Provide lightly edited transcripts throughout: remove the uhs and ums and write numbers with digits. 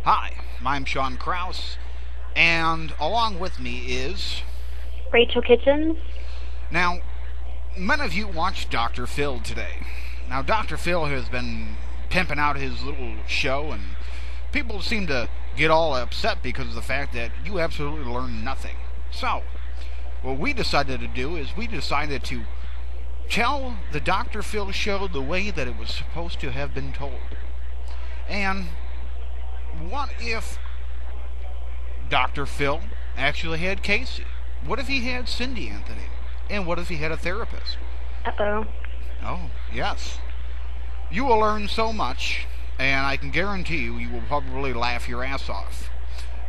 Hi, I'm Sean Krause, and along with me is... Rachel Kitchens. Now, many of you watched Dr. Phil today. Now, Dr. Phil has been pimping out his little show, and people seem to get all upset because of the fact that you absolutely learn nothing. So, what we decided to do is we decided to tell the Dr. Phil show the way that it was supposed to have been told. And what if Dr. Phil actually had Casey? What if he had Cindy Anthony? And what if he had a therapist? Uh-oh. Oh, yes. You will learn so much, and I can guarantee you, you will probably laugh your ass off.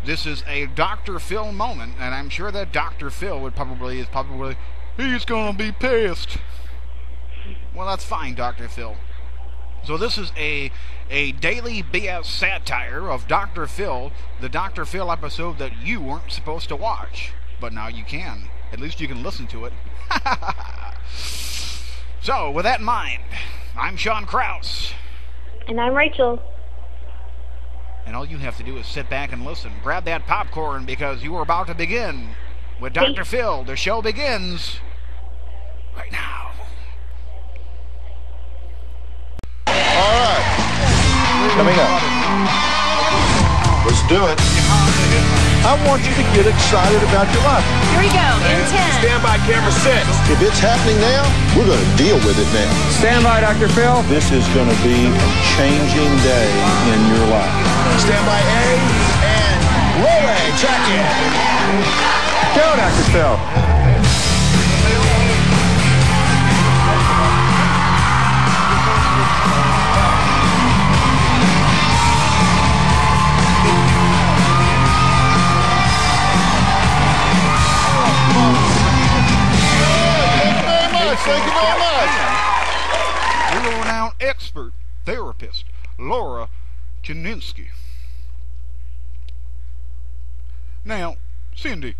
This is a Dr. Phil moment, and I'm sure that Dr. Phil is probably, he's gonna be pissed. Well, that's fine, Dr. Phil. So this is a daily BS satire of Dr. Phil, the Dr. Phil episode that you weren't supposed to watch. But now you can. At least you can listen to it. So, with that in mind, I'm Sean Krause. And I'm Rachel. And all you have to do is sit back and listen. Grab that popcorn because you are about to begin with Dr. Phil. The show begins right now. Alright, coming up. Let's do it. I want you to get excited about your life. Here we go, in 10. Stand by, camera 6. If it's happening now, we're going to deal with it now. Stand by, Dr. Phil. This is going to be a changing day in your life. Stand by A and roll A, check in. Go, Dr. Phil. Thank you very much. World-renowned expert therapist Laura Janinsky. Now, Cindy,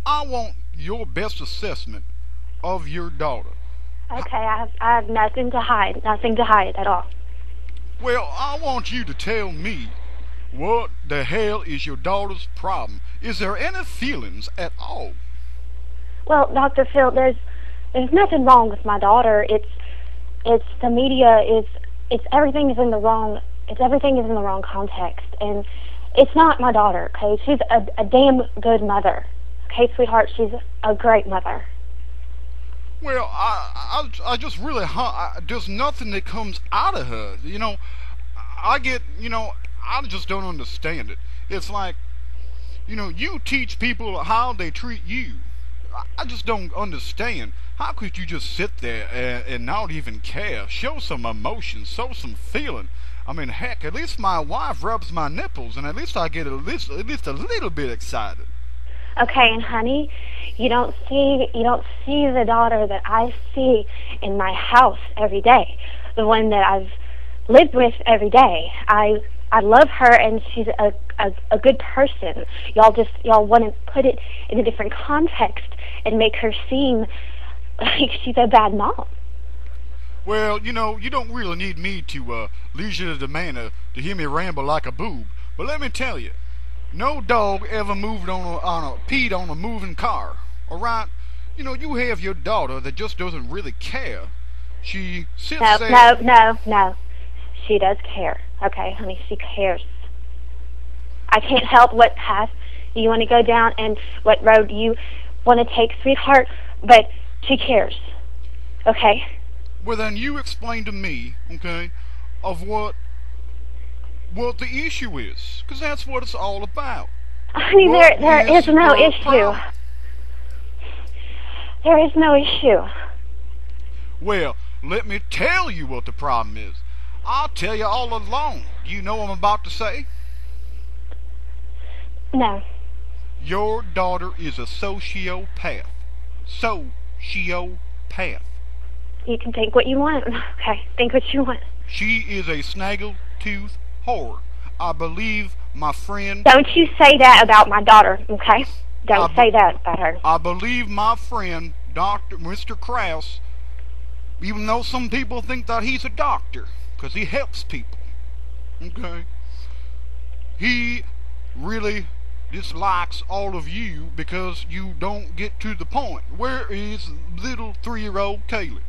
I want your best assessment of your daughter. Okay, I have nothing to hide at all. Well, I want you to tell me what the hell is your daughter's problem. Is there any feelings at all? Well, Dr. Phil, there's nothing wrong with my daughter. It's the media it's everything is in the wrong context, and it's not my daughter. Okay, she's a damn good mother. Okay, sweetheart, she's a great mother. Well, I just really there's nothing that comes out of her. I just don't understand it. It's like, you teach people how they treat you. I just don't understand. How could you just sit there and not even care? Show some emotion, show some feeling. I mean, heck, at least my wife rubs my nipples, and at least I get at least a little bit excited. Okay, and honey, you don't see the daughter that I see in my house every day, the one that I've lived with every day. I love her, and she's a good person. Y'all want to put it in a different context and make her seem like she's a bad mom. Well, you don't really need me to lead you to the manor to hear me ramble like a boob. But let me tell you, no dog ever peed on a moving car. All right? You have your daughter that just doesn't really care. She sits there. No. She does care. Okay, honey, she cares. I can't help what path you want to go down and what road you want to take, sweetheart, but she cares. Okay? Well, then you explain to me, okay, of what the issue is, because that's what it's all about. Honey, there is no issue. There is no issue. Well, let me tell you what the problem is. I'll tell you all along. Do you know what I'm about to say? No. Your daughter is a sociopath. Sociopath. You can think what you want. Okay, think what you want. She is a snaggle-tooth whore. I believe my friend... Don't you say that about my daughter, okay? Don't say that about her. I believe my friend, Mr. Krause, even though some people think that he's a doctor, because he helps people. Okay? he really dislikes all of you because you don't get to the point. Where is little 3-year-old Kaylee?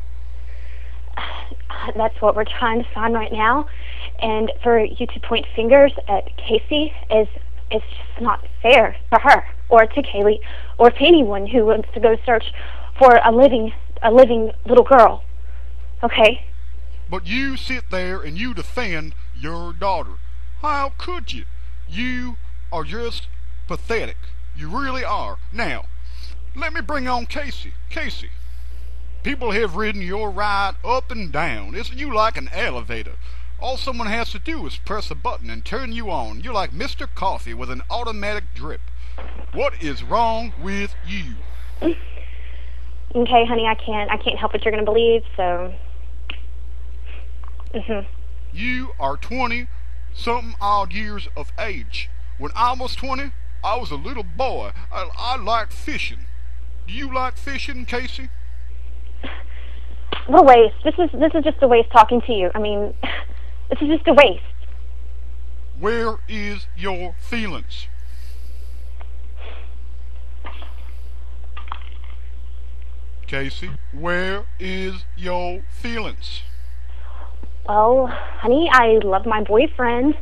That's what we're trying to find right now. And for you to point fingers at Casey is just not fair for her or to Kaylee or to anyone who wants to go search for a living little girl. Okay? But you sit there and you defend your daughter. How could you? You are just pathetic. You really are. Now, let me bring on Casey. Casey, people have ridden your ride up and down. Isn't you like an elevator? All someone has to do is press a button and turn you on. You're like Mr. Coffee with an automatic drip. What is wrong with you? Okay, honey, I can't help what you're going to believe, so... You are 20-something odd years of age. When I was 20, I was a little boy. I liked fishing. Do you like fishing, Casey? We're waste. This is just a waste talking to you. I mean, this is just a waste. Where is your feelings? Casey, where is your feelings? Well, honey, I love my boyfriend.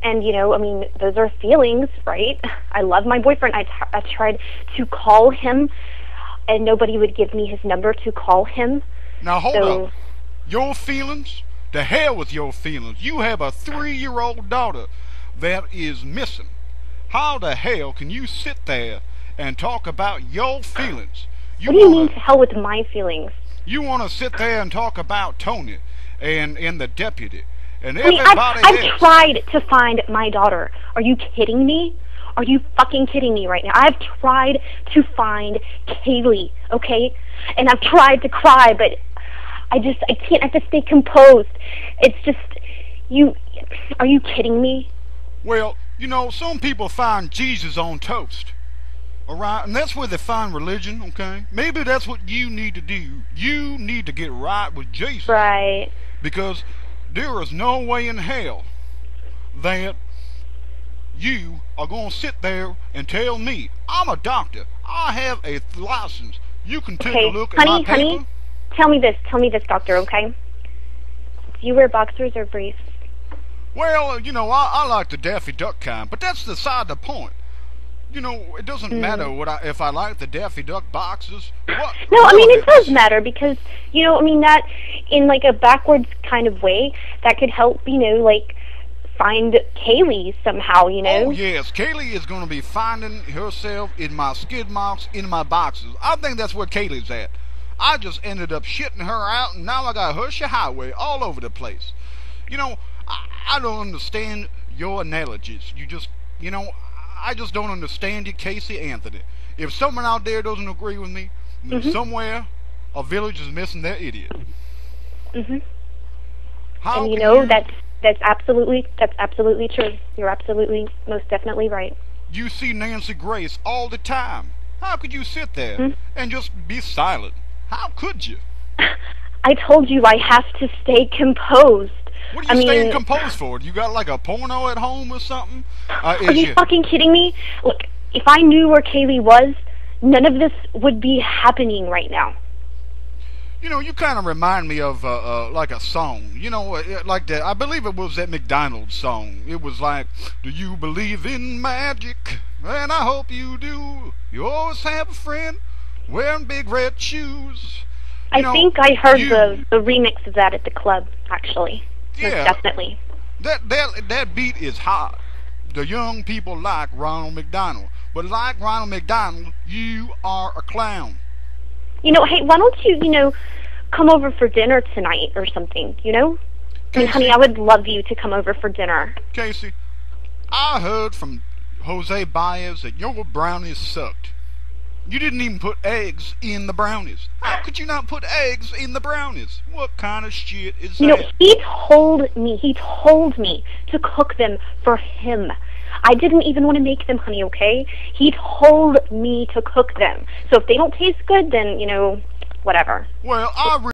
And, you know, I mean, those are feelings, right? I love my boyfriend. I tried to call him, and nobody would give me his number to call him. Now, hold up. Your feelings? To hell with your feelings. You have a 3-year-old daughter that is missing. How the hell can you sit there and talk about your feelings? What do you mean to hell with my feelings? You want to sit there and talk about Tony and the deputy and honey, everybody I've tried to find my daughter. Are you kidding me? Are you fucking kidding me right now? I've tried to find Kaylee, okay? And I've tried to cry, but I can't. I have to stay composed. It's just, are you kidding me? Well, you know, some people find Jesus on toast. Alright, and that's where they find religion, okay? Maybe that's what you need to do. You need to get right with Jesus. Right. Because there is no way in hell that you are going to sit there and tell me, I'm a doctor, I have a license. You can take a look at my paper. Honey, tell me this, doctor, okay? Do you wear boxers or briefs? Well, you know, I like the Daffy Duck kind, but that's beside the point. You know, it doesn't matter if I like the Daffy Duck boxes. What? No, I mean, it does matter because, you know, I mean, that in like a backwards kind of way, that could help, you know, like find Kaylee somehow, you know? Oh, yes. Kaylee is going to be finding herself in my skid marks, in my boxes. I think that's where Kaylee's at. I just ended up shitting her out, and now I got Hershey Highway all over the place. You know, I don't understand your analogies. You know, I just don't understand you, Casey Anthony. If someone out there doesn't agree with me, then somewhere a village is missing their idiot. And you know, that's absolutely true. You're absolutely, most definitely right. You see Nancy Grace all the time. How could you sit there and just be silent? How could you? I told you I have to stay composed. What are you staying composed for? You got like a porno at home or something? Are you fucking kidding me? Look, if I knew where Kaylee was, none of this would be happening right now. You know, you kind of remind me of like a song. You know, like that. I believe it was that McDonald's song. It was like, do you believe in magic? And I hope you do. You always have a friend wearing big red shoes. I think I heard the remix of that at the club, actually. Yeah, most definitely. That beat is hot. The young people like Ronald McDonald. But like Ronald McDonald, you are a clown. You know, hey, why don't you, you know, come over for dinner tonight or something, you know? Casey, I mean, honey, I would love you to come over for dinner. Casey, I heard from Jose Baez that your brownies sucked. You didn't even put eggs in the brownies. How could you not put eggs in the brownies? What kind of shit is that? You know, he told me to cook them for him. I didn't even want to make them, honey, okay? He told me to cook them. So if they don't taste good, then, you know, whatever. Well,